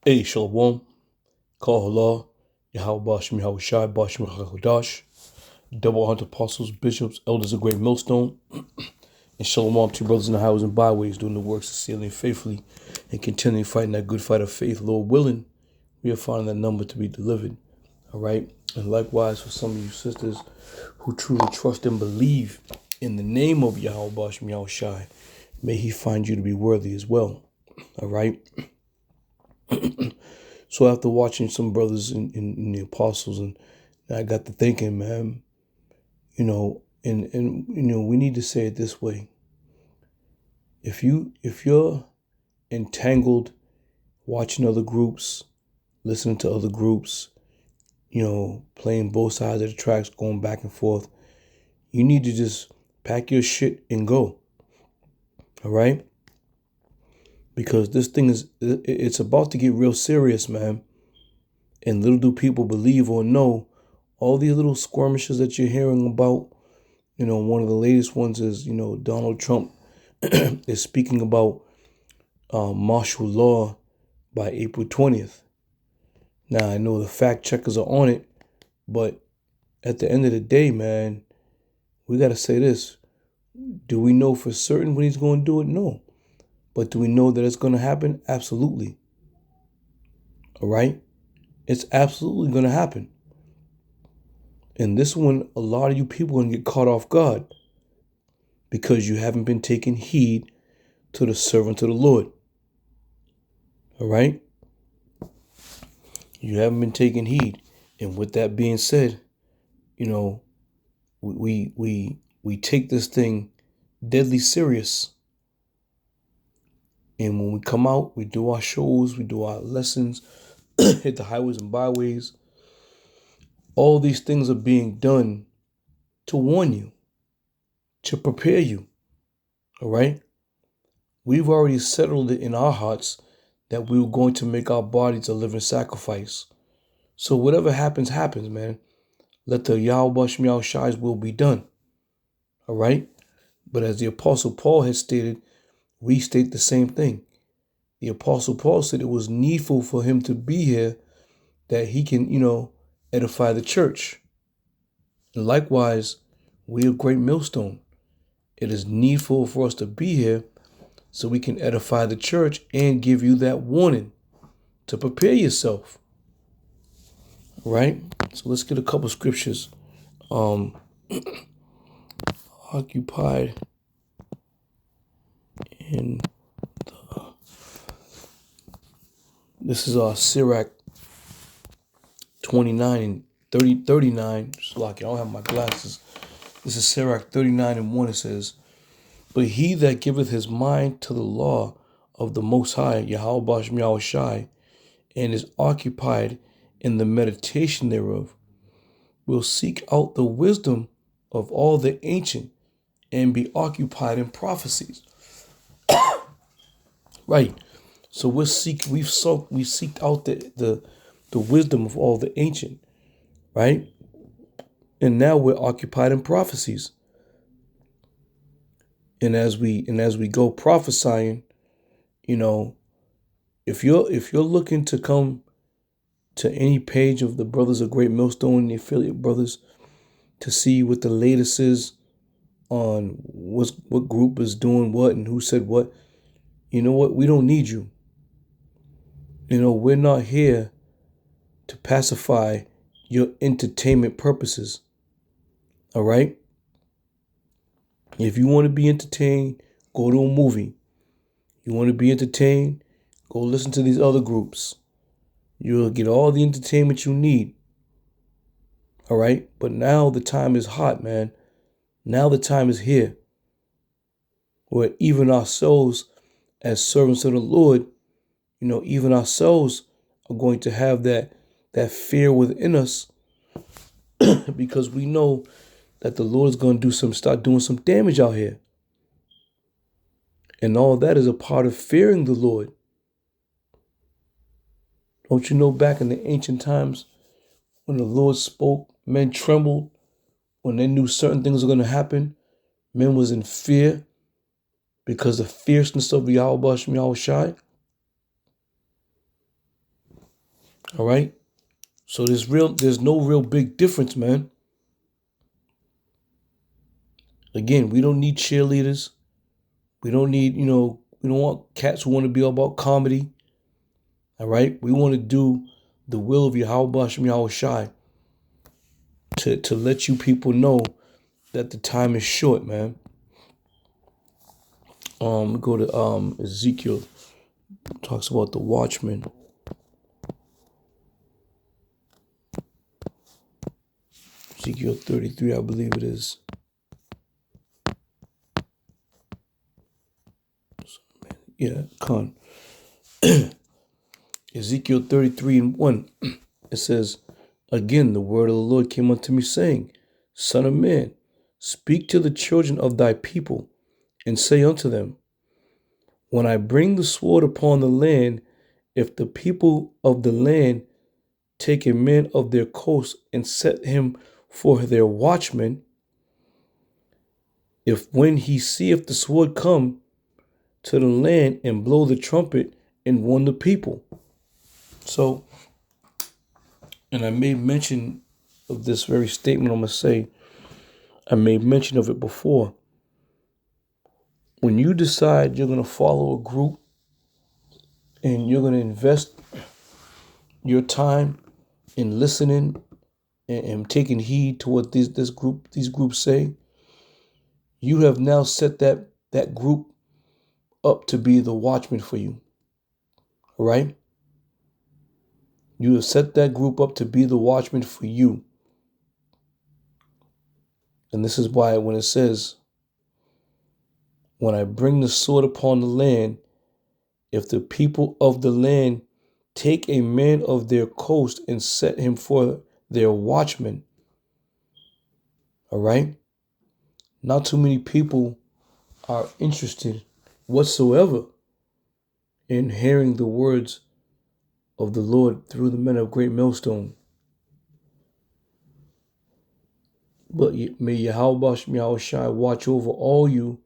Hey, Shalom, Kahala, Yahweh Bashim Yahweh Shai, Bashim Hakodash, double hunter apostles, bishops, elders of Great Millstone, and Shalom to brothers in the highways and byways doing the works of sealing faithfully and continuing fighting that good fight of faith. Lord willing, we are finding that number to be delivered. All right. And likewise for some of you sisters who truly trust and believe in the name of Yahweh Bashim Yahweh Shai, may he find you to be worthy as well. All right. So after watching some brothers in the apostles, and I got to thinking, man, we need to say it this way. If you're entangled watching other groups, listening to other groups, playing both sides of the tracks, going back and forth, you need to just pack your shit and go. All right? Because this thing it's about to get real serious, man. And little do people believe or know, all these little skirmishes that you're hearing about, one of the latest ones is, Donald Trump is speaking about martial law by April 20th. Now, I know the fact checkers are on it, but at the end of the day, man, we got to say this. Do we know for certain when he's going to do it? No. But do we know that it's going to happen? Absolutely. All right? It's absolutely going to happen. And this one, a lot of you people are going to get caught off guard because you haven't been taking heed to the servant of the Lord. All right? You haven't been taking heed. And with that being said, we take this thing deadly serious. And when we come out, we do our shows, we do our lessons, hit the highways and byways. All these things are being done to warn you, to prepare you. All right? We've already settled it in our hearts that we were going to make our bodies a living sacrifice. So whatever happens, happens, man. Let the Yahweh Shai Shai's will be done. All right? But as the Apostle Paul had stated, we state the same thing. The Apostle Paul said it was needful for him to be here that he can, edify the church. And likewise, we are Great Millstone. It is needful for us to be here so we can edify the church and give you that warning to prepare yourself. All right? So let's get a couple scriptures. Occupied in this is Sirach 29 and 39. Like I don't have my glasses. This is Sirach 39 and 1. It says, "But he that giveth his mind to the law of the Most High, Yahweh Bashim Yahweh Shai, and is occupied in the meditation thereof, will seek out the wisdom of all the ancient and be occupied in prophecies." Right. So we seeked out the wisdom of all the ancient, right? And now we're occupied in prophecies. And as we go prophesying, if you're looking to come to any page of the Brothers of Great Millstone, the affiliate brothers, to see what the latest is on what group is doing what and who said what, you know what? We don't need you. We're not here to pacify your entertainment purposes. All right? If you want to be entertained, go to a movie. You want to be entertained, go listen to these other groups. You'll get all the entertainment you need. All right? But now the time is hot, man. Now the time is here where even ourselves as servants of the Lord, even ourselves are going to have that fear within us because we know that the Lord is going to start doing some damage out here. And all that is a part of fearing the Lord. Don't you know back in the ancient times when the Lord spoke, men trembled. When they knew certain things were going to happen, men was in fear because the fierceness of Yahweh Shai. All right. So there's no real big difference, man. Again, we don't need cheerleaders. We don't need, we don't want cats who want to be all about comedy. All right. We want to do the will of Yahweh Shem Yahweh Shai to let you people know that the time is short, man. Go to Ezekiel, talks about the watchman. Ezekiel 33, I believe it is. Yeah, con. Ezekiel 33 and 1. It says, again, the word of the Lord came unto me, saying, Son of man, speak to the children of thy people, and say unto them, when I bring the sword upon the land, if the people of the land take a man of their coast and set him for their watchman, if when he seeth the sword come to the land and blow the trumpet and warn the people. So, and I made mention of this very statement I'm going to say. I made mention of it before. When you decide you're going to follow a group and you're going to invest your time in listening and taking heed to what these groups say, you have now set that group up to be the watchman for you. All right? You have set that group up to be the watchman for you. And this is why when it says, when I bring the sword upon the land, if the people of the land take a man of their coast and set him for their watchman. All right? Not too many people are interested whatsoever in hearing the words of the Lord through the men of Great Millstone. But may Yahweh Shai watch over all you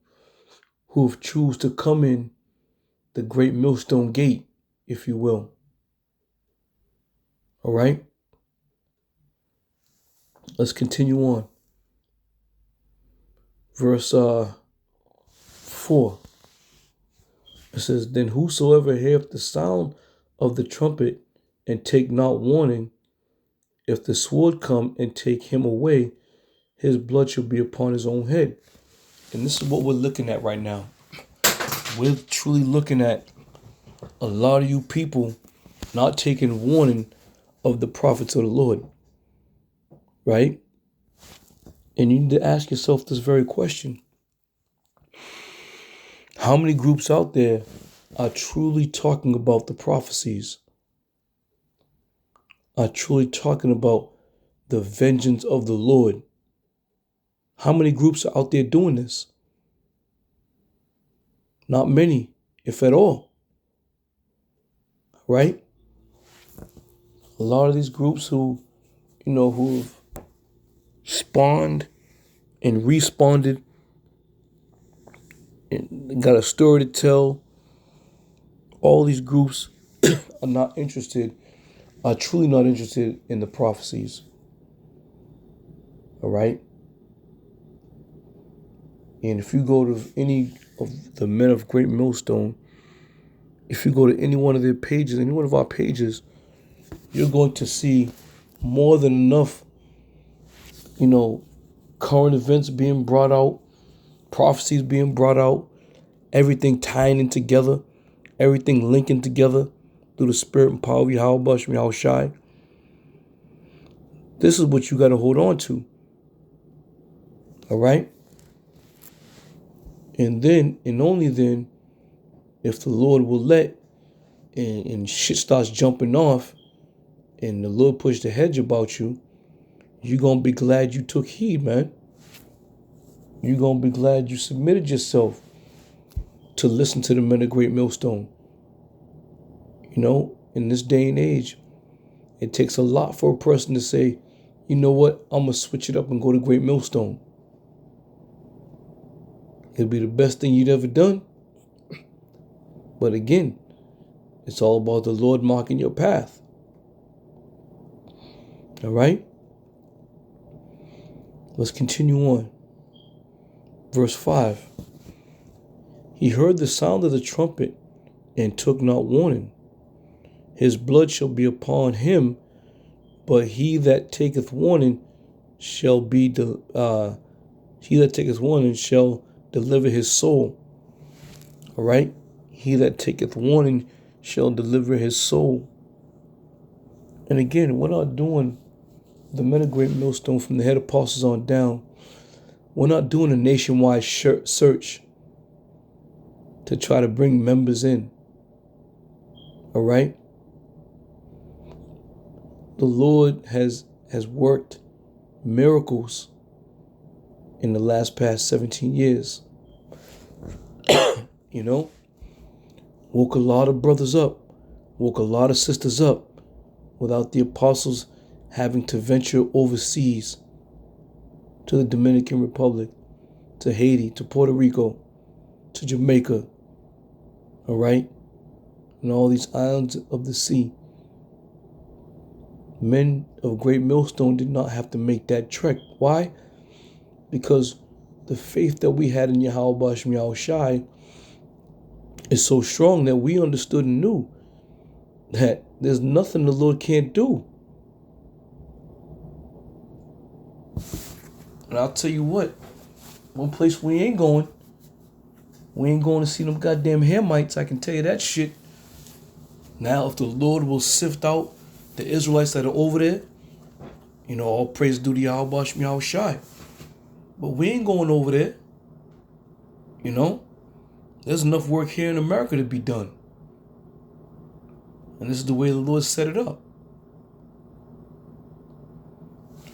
who have choose to come in the Great Millstone Gate, if you will. All right? Let's continue on. Verse 4. It says, then whosoever heareth the sound of the trumpet and take not warning, if the sword come and take him away, his blood shall be upon his own head. And this is what we're looking at right now. We're truly looking at a lot of you people not taking warning of the prophets of the Lord. Right? And you need to ask yourself this very question. How many groups out there are truly talking about the prophecies? Are truly talking about the vengeance of the Lord? How many groups are out there doing this? Not many, if at all. Right? A lot of these groups who've spawned and respawned and got a story to tell, all these groups are truly not interested in the prophecies. All right? And if you go to any of the men of Great Millstone, if you go to any one of their pages, any one of our pages, you're going to see more than enough, current events being brought out, prophecies being brought out, everything tying in together, everything linking together through the spirit and power of Yahweh Shem Yahweh Shai. This is what you got to hold on to. All right? And then, and only then, if the Lord will let, and shit starts jumping off, and the Lord pushed the hedge about you, you're going to be glad you took heed, man. You're going to be glad you submitted yourself to listen to the men of Great Millstone. In this day and age, it takes a lot for a person to say, you know what, I'm going to switch it up and go to Great Millstone. It'll be the best thing you'd ever done. But again, it's all about the Lord marking your path. All right? Let's continue on. Verse 5. He heard the sound of the trumpet and took not warning. His blood shall be upon him, but he that taketh warning shall deliver his soul. All right? He that taketh warning shall deliver his soul. And again, we're not doing the men of Great Millstone from the head apostles on down. We're not doing a nationwide search to try to bring members in. All right? The Lord has worked miracles in the past 17 years. You know, woke a lot of brothers up, woke a lot of sisters up without the apostles having to venture overseas to the Dominican Republic, to Haiti, to Puerto Rico, to Jamaica, all right? And all these islands of the sea. Men of Great Millstone did not have to make that trek. Why? Because the faith that we had in Yahweh Bashem Yahushai is so strong that we understood and knew that there's nothing the Lord can't do. And I'll tell you what, one place we ain't going to see them goddamn Hamites, I can tell you that shit. Now, if the Lord will sift out the Israelites that are over there, you know, all praise due to Yahweh Bashem Yahushai. But we ain't going over there. You know, there's enough work here in America to be done. And this is the way the Lord set it up.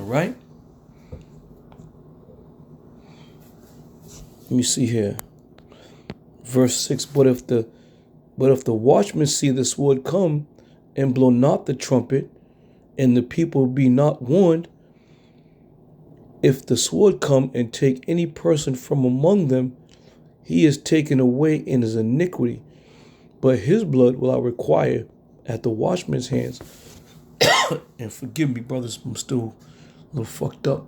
All right? Let me see here. Verse 6, but if the watchmen see the sword come and blow not the trumpet, and the people be not warned, if the sword come and take any person from among them, he is taken away in his iniquity, but his blood will I require at the watchman's hands. And forgive me, brothers, I'm still a little fucked up.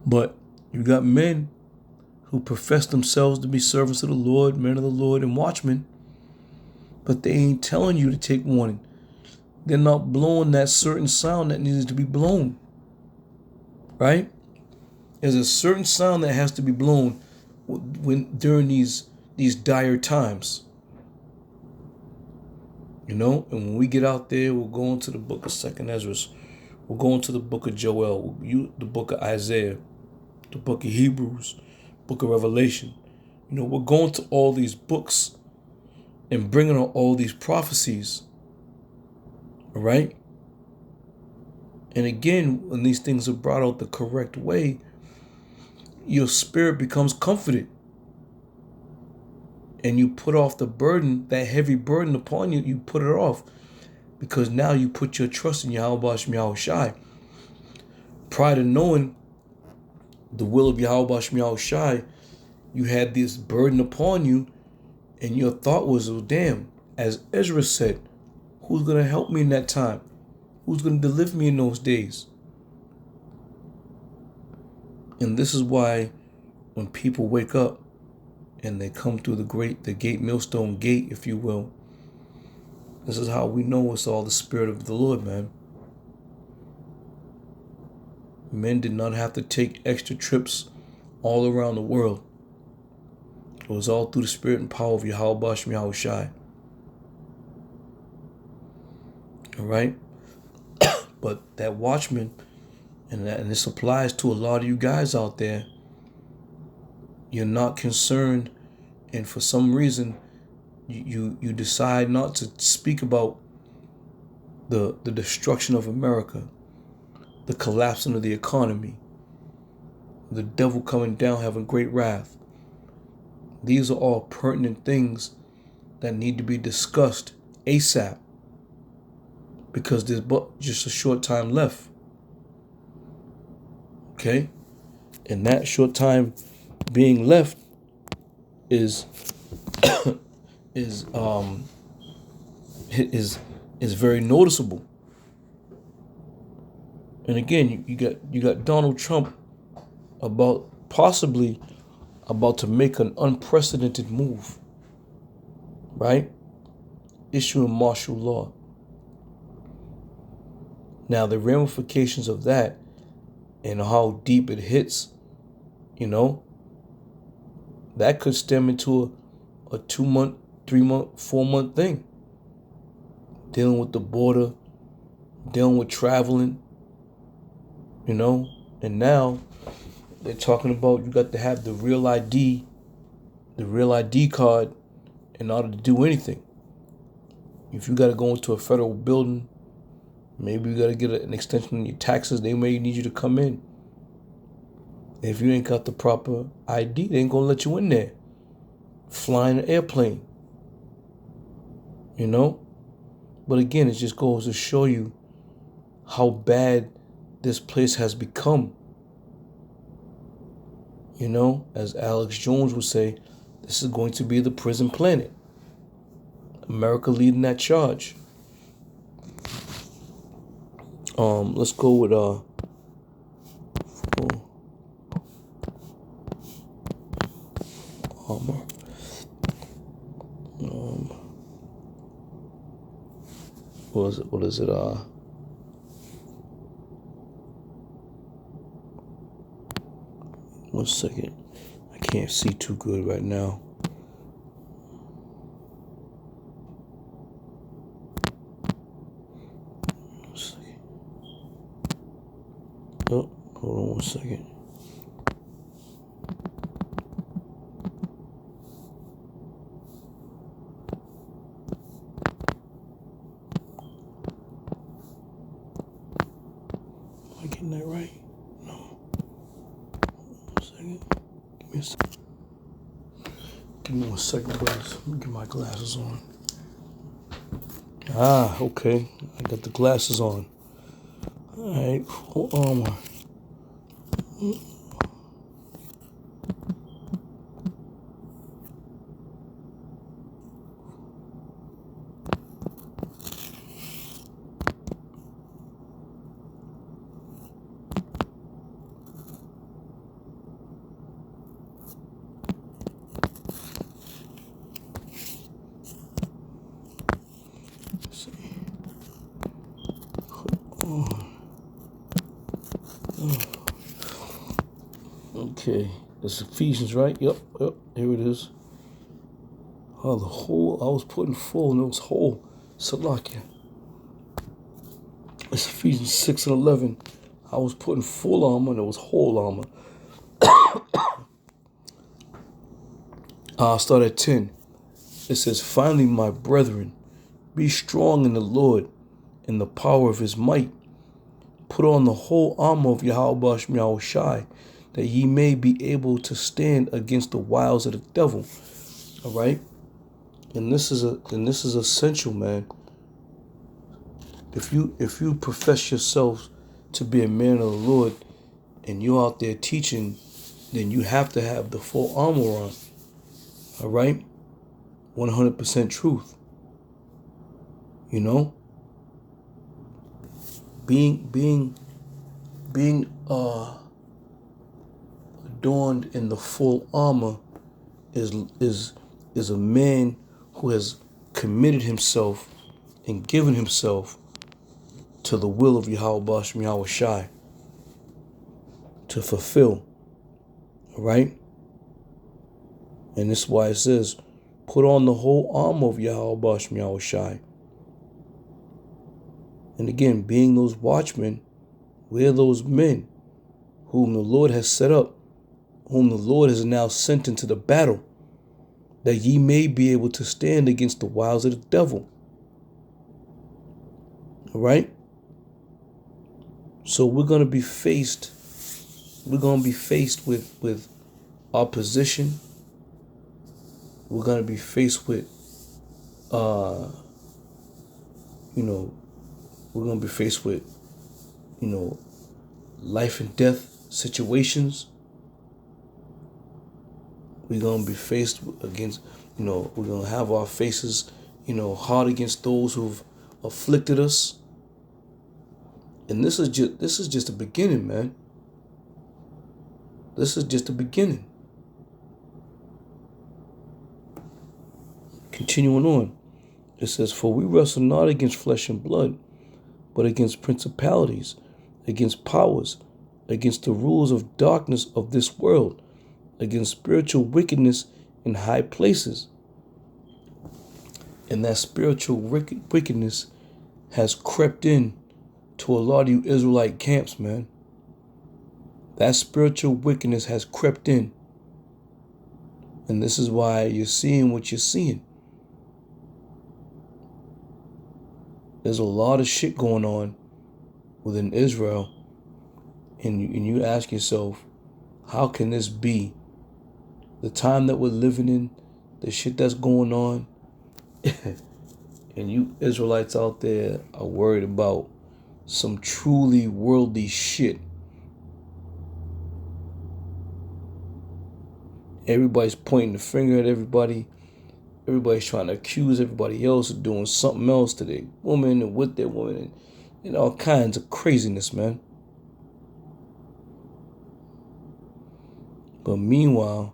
But you got men who profess themselves to be servants of the Lord, men of the Lord, and watchmen, but they ain't telling you to take warning. They're not blowing that certain sound that needs to be blown. Right? There's a certain sound that has to be blown during these dire times. You know, and when we get out there, we'll go into the book of 2nd Ezra. We'll go into the book of Joel, the book of Isaiah, the book of Hebrews, book of Revelation. You know, we're going to all these books and bringing on all these prophecies. All right? And again, when these things are brought out the correct way, your spirit becomes comforted. And you put off the burden, that heavy burden upon you, you put it off. Because now you put your trust in Yahweh Bashem Yahushai. Prior to knowing the will of Yahweh Bashem Yahushai, you had this burden upon you, and your thought was, oh damn, as Ezra said, who's going to help me in that time? Who's going to deliver me in those days? And this is why when people wake up and they come through the gate, millstone gate, if you will, this is how we know it's all the Spirit of the Lord, man. Men did not have to take extra trips all around the world. It was all through the Spirit and power of Yahweh Bashem Yahushai. All right? But that watchman, and this applies to a lot of you guys out there, you're not concerned, and for some reason, you decide not to speak about the destruction of America, the collapsing of the economy, the devil coming down having great wrath. These are all pertinent things that need to be discussed ASAP, because there's but just a short time left. Okay? And that short time being left is very noticeable. And again, you got Donald Trump possibly about to make an unprecedented move, right? Issuing martial law. Now the ramifications of that and how deep it hits, that could stem into a 2-month, 3-month, 4-month thing. Dealing with the border, dealing with traveling, and now they're talking about you got to have the real ID card in order to do anything. If you got to go into a federal building, maybe you got to get an extension on your taxes, they may need you to come in. If you ain't got the proper ID, they ain't gonna let you in there. Flying an airplane. But again, it just goes to show you how bad this place has become. As Alex Jones would say, this is going to be the prison planet. America leading that charge. Let's go with armor. What is it? 1 second. I can't see too good right now. Oh, hold on 1 second. Am I getting that right? No. 1 second. Give me a second. Give me 1 second, guys. Let me get my glasses on. Okay. I got the glasses on. Alright, full armor. Okay, it's Ephesians, right? Yep, here it is. Oh, the whole, I was putting full and it was whole. Salakia. It's Ephesians 6 and 11. I was putting full armor and it was whole armor. I'll start at 10. It says, finally, my brethren, be strong in the Lord and the power of his might. Put on the whole armor of Yahweh Shai, that ye may be able to stand against the wiles of the devil. All right? And this is essential, man. If you profess yourself to be a man of the Lord and you're out there teaching, then you have to have the full armor on. All right? 100% truth. Being adorned in the full armor is a man who has committed himself and given himself to the will of Yahweh Shai to fulfill. All right? And this is why it says, put on the whole armor of Yahweh Shai. And again, being those watchmen, we're those men whom the Lord has set up, whom the Lord has now sent into the battle, that ye may be able to stand against the wiles of the devil. All right? So we're going to be faced with opposition. We're going to be faced with, we're going to be faced with, life and death situations. We're going to be faced against, we're going to have our faces, hard against those who've afflicted us. And this is just the beginning, man. This is just the beginning. Continuing on, it says, "For we wrestle not against flesh and blood, but against principalities, against powers, against the rulers of darkness of this world, against spiritual wickedness in high places." And that spiritual wickedness has crept in to a lot of you Israelite camps, man. That spiritual wickedness has crept in. And this is why you're seeing what you're seeing. There's a lot of shit going on within Israel. And you ask yourself, how can this be? The time that we're living in, the shit that's going on, and you Israelites out there are worried about some truly worldly shit. Everybody's pointing the finger at everybody. Everybody's trying to accuse everybody else of doing something else to their woman and with their woman and all kinds of craziness, man. But meanwhile,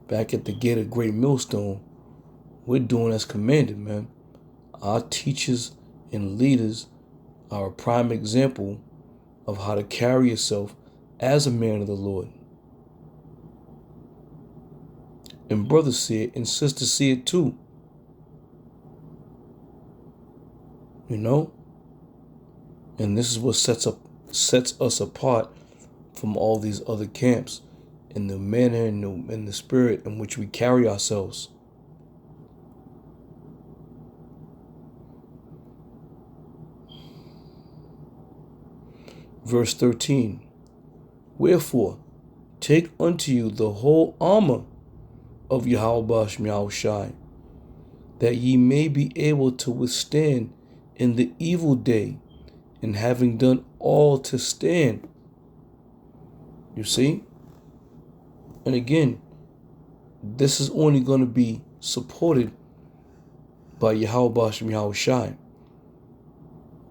back at the gate of Great Millstone, we're doing as commanded, man. Our teachers and leaders are a prime example of how to carry yourself as a man of the Lord. And brothers see it, and sisters see it too. You know? And this is what sets us apart from all these other camps, in the manner and the spirit in which we carry ourselves. Verse 13, "Wherefore, take unto you the whole armor of Yahweh Shai, that ye may be able to withstand in the evil day, and having done all to stand." You see? And again, this is only going to be supported by Yahweh Shai,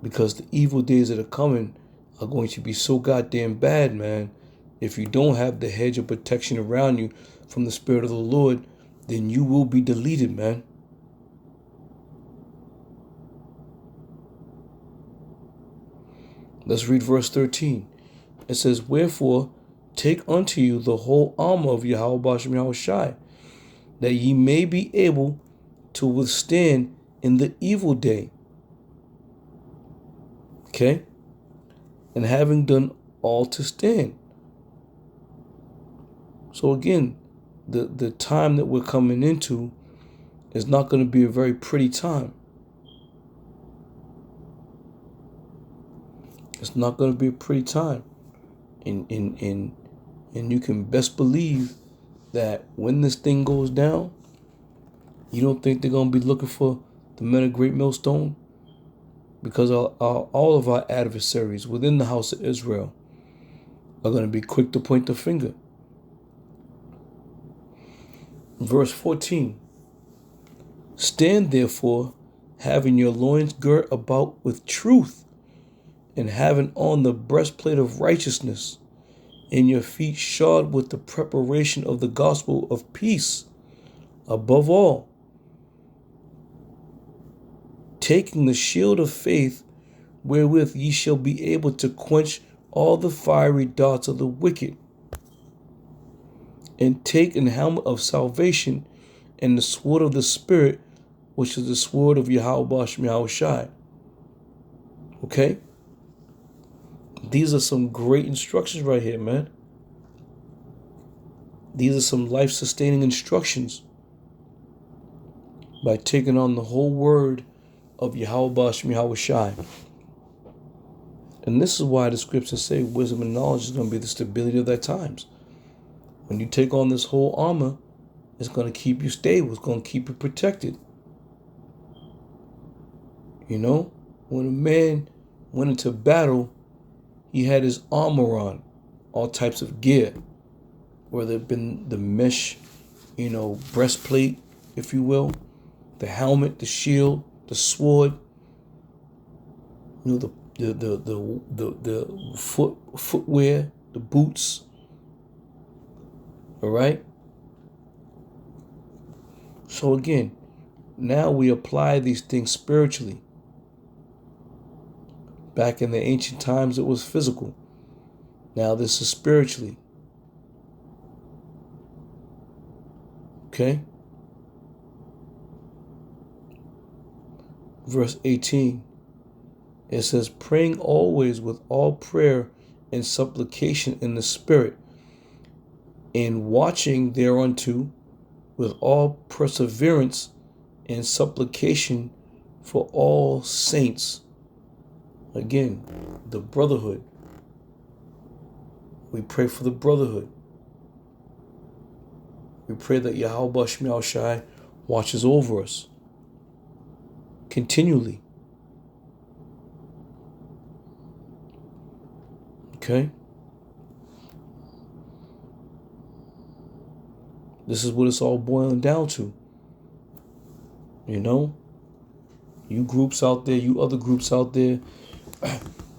because the evil days that are coming are going to be so goddamn bad, man. If you don't have the hedge of protection around you from the Spirit of the Lord, then you will be deleted, man. Let's read verse 13. It says, "Wherefore, take unto you the whole armor of Yahweh Shai, that ye may be able to withstand in the evil day." Okay? And having done all to stand. So again, the time that we're coming into is not going to be a very pretty time. It's not going to be a pretty time. And you can best believe that when this thing goes down, you don't think they're going to be looking for the men of Great Millstone? Because all of our adversaries within the house of Israel are going to be quick to point the finger. Verse 14, "Stand therefore, having your loins girt about with truth, and having on the breastplate of righteousness, and your feet shod with the preparation of the gospel of peace. Above all, taking the shield of faith, wherewith ye shall be able to quench all the fiery darts of the wicked. And take an helmet of salvation and the sword of the Spirit, which is the sword of Yahweh Shai." Okay? These are some great instructions right here, man. These are some life-sustaining instructions by taking on the whole word of Yahweh Shai. And this is why the scriptures say wisdom and knowledge is going to be the stability of their times. When you take on this whole armor, it's going to keep you stable. It's going to keep you protected. You know, when a man went into battle, he had his armor on, all types of gear, whether it been the mesh, breastplate, if you will, the helmet, the shield, the sword, the the footwear, the boots. All right. So again, now we apply these things spiritually. Back in the ancient times, it was physical. Now this is spiritually. Okay. Verse 18. It says, praying always with all prayer and supplication in the Spirit, and watching thereunto with all perseverance and supplication for all saints. Again, the brotherhood. We pray for the brotherhood. We pray that Yahweh Shemel Shai watches over us continually. Okay? This is what it's all boiling down to. You know? You groups out there, you other groups out there,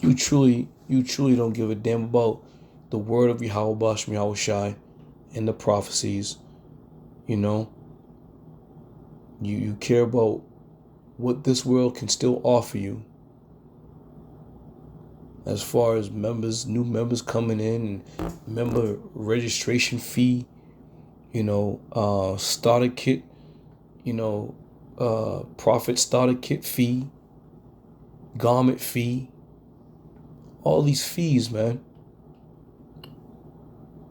you truly don't give a damn about the word of Yahweh Shemel Shai and the prophecies. You know? You care about what this world can still offer you. As far as members, new members coming in, and member registration fee, starter kit, profit starter kit fee, garment fee, all these fees, man.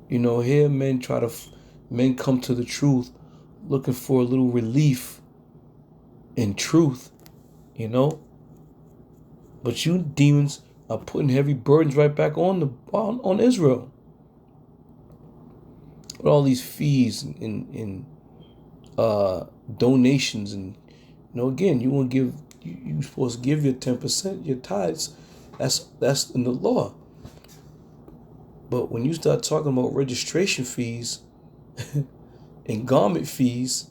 Here men come to the truth looking for a little relief in truth, but you demons are putting heavy burdens right back on Israel. With all these fees and donations, and again, you want to give, you're supposed to give your 10%, your tithes. That's in the law. But when you start talking about registration fees and garment fees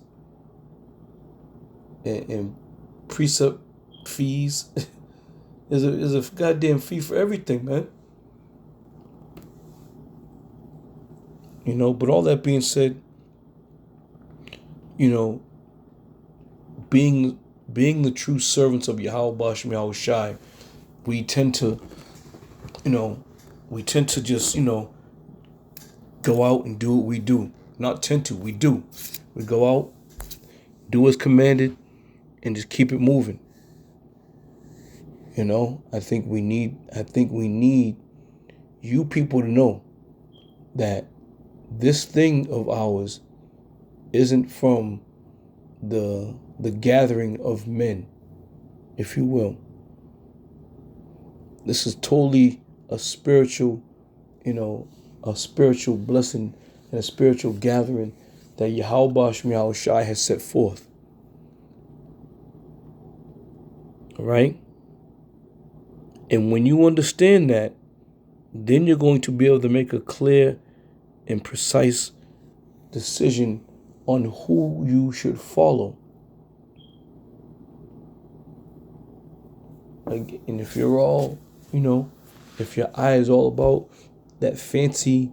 and precept fees, there's a goddamn fee for everything, man. But all that being said, being the true servants of Yahweh Shemel Shai, we tend to just, go out and do what we do. Not tend to, we do. We go out, do as commanded, and just keep it moving. I think we need you people to know that this thing of ours isn't from the gathering of men, if you will. This is totally a spiritual blessing and a spiritual gathering that Yahweh Shemel Shai has set forth. All right? And when you understand that, then you're going to be able to make a clear and precise decision on who you should follow. And if you're all, if your eye is all about that fancy,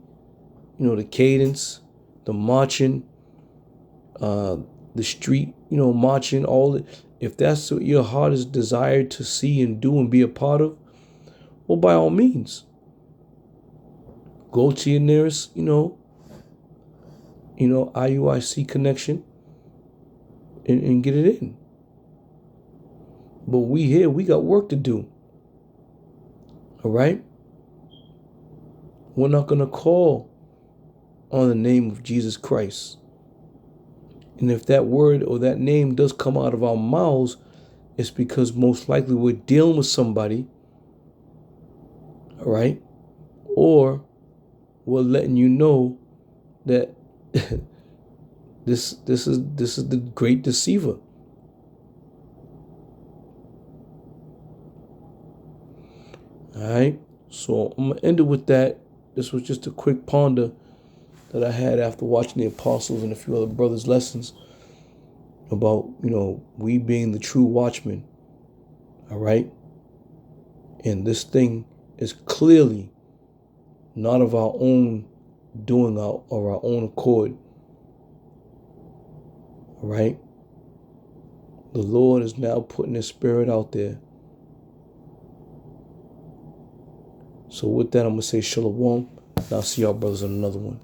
the cadence, the marching, the street, marching, if that's what your heart is desired to see and do and be a part of, well, by all means, go to your nearest, IUIC connection and get it in. But we got work to do. All right? We're not going to call on the name of Jesus Christ. And if that word or that name does come out of our mouths, it's because most likely we're dealing with somebody, all right? Or we're letting you know that this is the great deceiver. All right? So I'm going to end it with that. This was just a quick ponder that I had after watching the Apostles and a few other brothers' lessons about, we being the true watchmen. All right? And this thing is clearly not of our own doing, of our own accord. All right? The Lord is now putting His Spirit out there. So with that, I'm going to say shalom. And I'll see y'all brothers on another one.